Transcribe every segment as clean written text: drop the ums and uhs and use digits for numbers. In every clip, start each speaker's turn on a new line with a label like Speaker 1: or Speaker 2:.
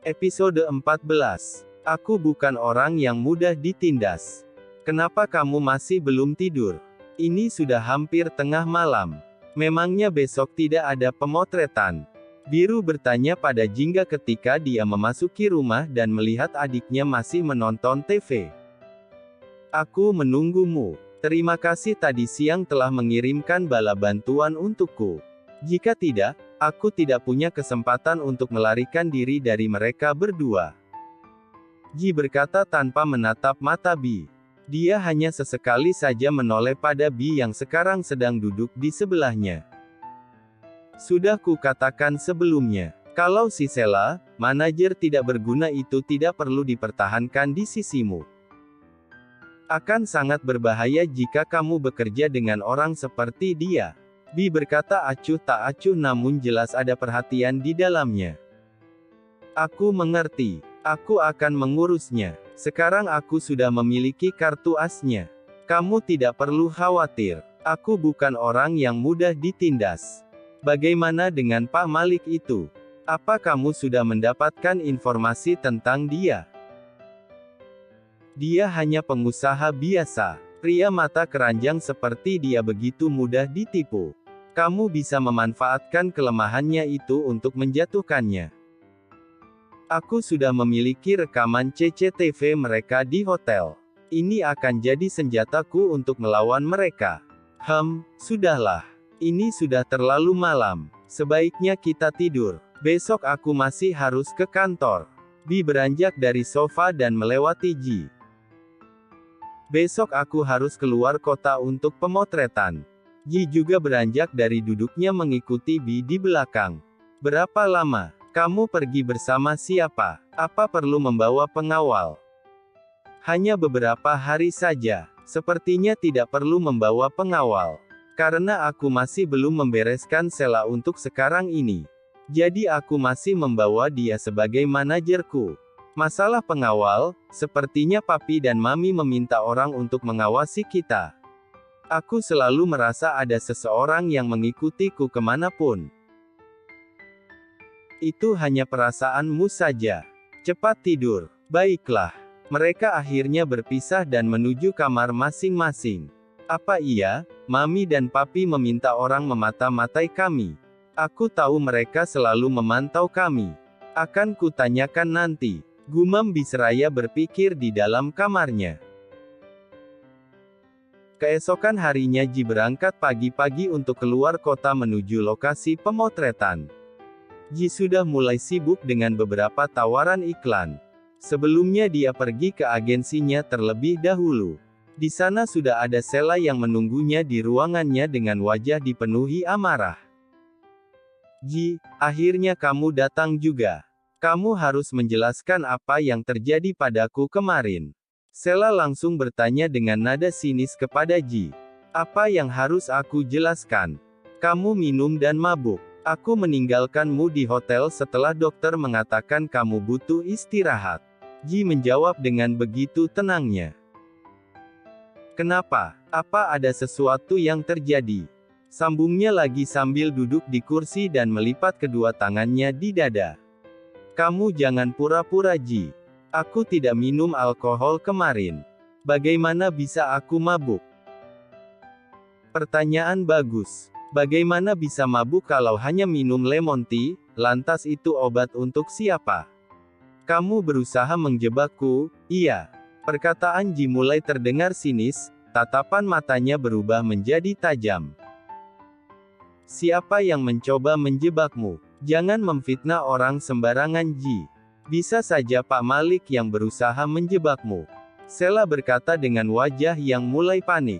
Speaker 1: Episode 14. Aku bukan orang yang mudah ditindas. Kenapa kamu masih belum tidur? Ini sudah hampir tengah malam. Memangnya besok tidak ada pemotretan? Biru bertanya pada Jingga ketika dia memasuki rumah dan melihat adiknya masih menonton TV. Aku menunggumu. Terima kasih tadi siang telah mengirimkan bala bantuan untukku. Jika tidak, aku tidak punya kesempatan untuk melarikan diri dari mereka berdua. Ji berkata tanpa menatap mata Bi. Dia hanya sesekali saja menoleh pada Bi yang sekarang sedang duduk di sebelahnya. Sudah kukatakan sebelumnya, kalau si Sela, manajer tidak berguna itu tidak perlu dipertahankan di sisimu. Akan sangat berbahaya jika kamu bekerja dengan orang seperti dia. Bi berkata acuh tak acuh namun jelas ada perhatian di dalamnya. Aku mengerti. Aku akan mengurusnya. Sekarang aku sudah memiliki kartu asnya. Kamu tidak perlu khawatir. Aku bukan orang yang mudah ditindas. Bagaimana dengan Pak Malik itu? Apa kamu sudah mendapatkan informasi tentang dia? Dia hanya pengusaha biasa. Pria mata keranjang seperti dia begitu mudah ditipu. Kamu bisa memanfaatkan kelemahannya itu untuk menjatuhkannya. Aku sudah memiliki rekaman CCTV mereka di hotel. Ini akan jadi senjataku untuk melawan mereka. Sudahlah. Ini sudah terlalu malam. Sebaiknya kita tidur. Besok aku masih harus ke kantor. Bi beranjak dari sofa dan melewati Ji. Besok aku harus keluar kota untuk pemotretan. Ji juga beranjak dari duduknya mengikuti Bi di belakang. Berapa lama? Kamu pergi bersama siapa? Apa perlu membawa pengawal? Hanya beberapa hari saja. Sepertinya tidak perlu membawa pengawal. Karena aku masih belum membereskan Sela untuk sekarang ini. Jadi aku masih membawa dia sebagai manajerku. Masalah pengawal, sepertinya papi dan mami meminta orang untuk mengawasi kita. Aku selalu merasa ada seseorang yang mengikutiku kemanapun. Itu hanya perasaanmu saja. Cepat tidur. Baiklah. Mereka akhirnya berpisah dan menuju kamar masing-masing. Apa iya, mami dan papi meminta orang memata-matai kami? Aku tahu mereka selalu memantau kami. Akan kutanyakan nanti. Gumam Bisraya berpikir di dalam kamarnya. Keesokan harinya Ji berangkat pagi-pagi untuk keluar kota menuju lokasi pemotretan. Ji sudah mulai sibuk dengan beberapa tawaran iklan. Sebelumnya dia pergi ke agensinya terlebih dahulu. Di sana sudah ada Sela yang menunggunya di ruangannya dengan wajah dipenuhi amarah. Ji, akhirnya kamu datang juga. Kamu harus menjelaskan apa yang terjadi padaku kemarin. Sela langsung bertanya dengan nada sinis kepada Ji. Apa yang harus aku jelaskan? Kamu minum dan mabuk. Aku meninggalkanmu di hotel setelah dokter mengatakan kamu butuh istirahat. Ji menjawab dengan begitu tenangnya. Kenapa? Apa ada sesuatu yang terjadi? Sambungnya lagi sambil duduk di kursi dan melipat kedua tangannya di dada. Kamu jangan pura-pura Ji. Aku tidak minum alkohol kemarin. Bagaimana bisa aku mabuk? Pertanyaan bagus. Bagaimana bisa mabuk kalau hanya minum lemon tea? Lantas itu obat untuk siapa? Kamu berusaha menjebakku? Iya. Perkataan Ji mulai terdengar sinis, tatapan matanya berubah menjadi tajam. Siapa yang mencoba menjebakmu? Jangan memfitnah orang sembarangan Ji. Bisa saja Pak Malik yang berusaha menjebakmu. Sela berkata dengan wajah yang mulai panik.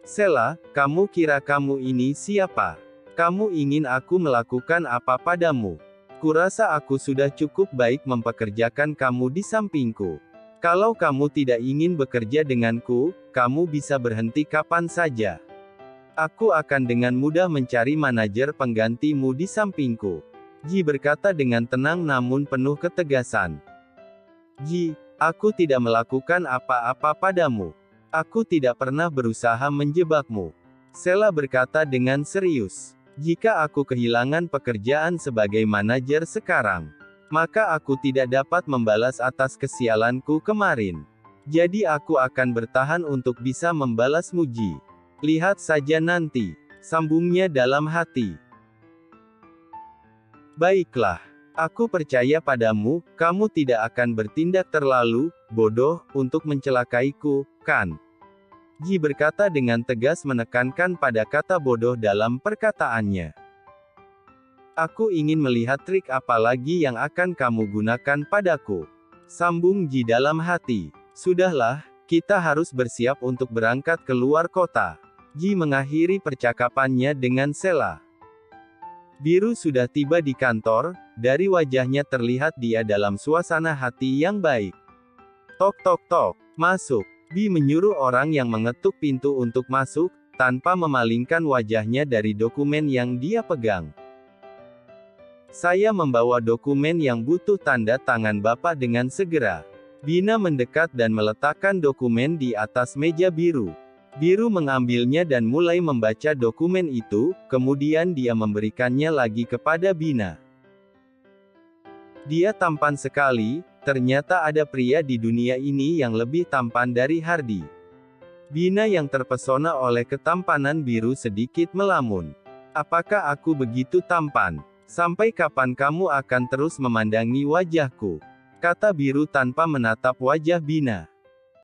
Speaker 1: Sela, kamu kira kamu ini siapa? Kamu ingin aku melakukan apa padamu? Kurasa aku sudah cukup baik mempekerjakan kamu di sampingku. Kalau kamu tidak ingin bekerja denganku, kamu bisa berhenti kapan saja. Aku akan dengan mudah mencari manajer penggantimu di sampingku. Ji berkata dengan tenang namun penuh ketegasan. Ji, aku tidak melakukan apa-apa padamu. Aku tidak pernah berusaha menjebakmu. Sela berkata dengan serius. Jika aku kehilangan pekerjaan sebagai manajer sekarang, maka aku tidak dapat membalas atas kesialanku kemarin. Jadi aku akan bertahan untuk bisa membalasmu Ji. Lihat saja nanti, sambungnya dalam hati. Baiklah, aku percaya padamu, kamu tidak akan bertindak terlalu bodoh untuk mencelakaiku, kan? Ji berkata dengan tegas menekankan pada kata bodoh dalam perkataannya. Aku ingin melihat trik apa lagi yang akan kamu gunakan padaku. Sambung Ji dalam hati. Sudahlah, kita harus bersiap untuk berangkat ke luar kota. Ji mengakhiri percakapannya dengan Sela. Biru sudah tiba di kantor, dari wajahnya terlihat dia dalam suasana hati yang baik. Tok tok tok, masuk. Bi menyuruh orang yang mengetuk pintu untuk masuk, tanpa memalingkan wajahnya dari dokumen yang dia pegang. Saya membawa dokumen yang butuh tanda tangan Bapak dengan segera. Bina mendekat dan meletakkan dokumen di atas meja biru. Biru mengambilnya dan mulai membaca dokumen itu, kemudian dia memberikannya lagi kepada Bina. Dia tampan sekali, ternyata ada pria di dunia ini yang lebih tampan dari Hardy. Bina yang terpesona oleh ketampanan Biru sedikit melamun. Apakah aku begitu tampan? Sampai kapan kamu akan terus memandangi wajahku? Kata Biru tanpa menatap wajah Bina.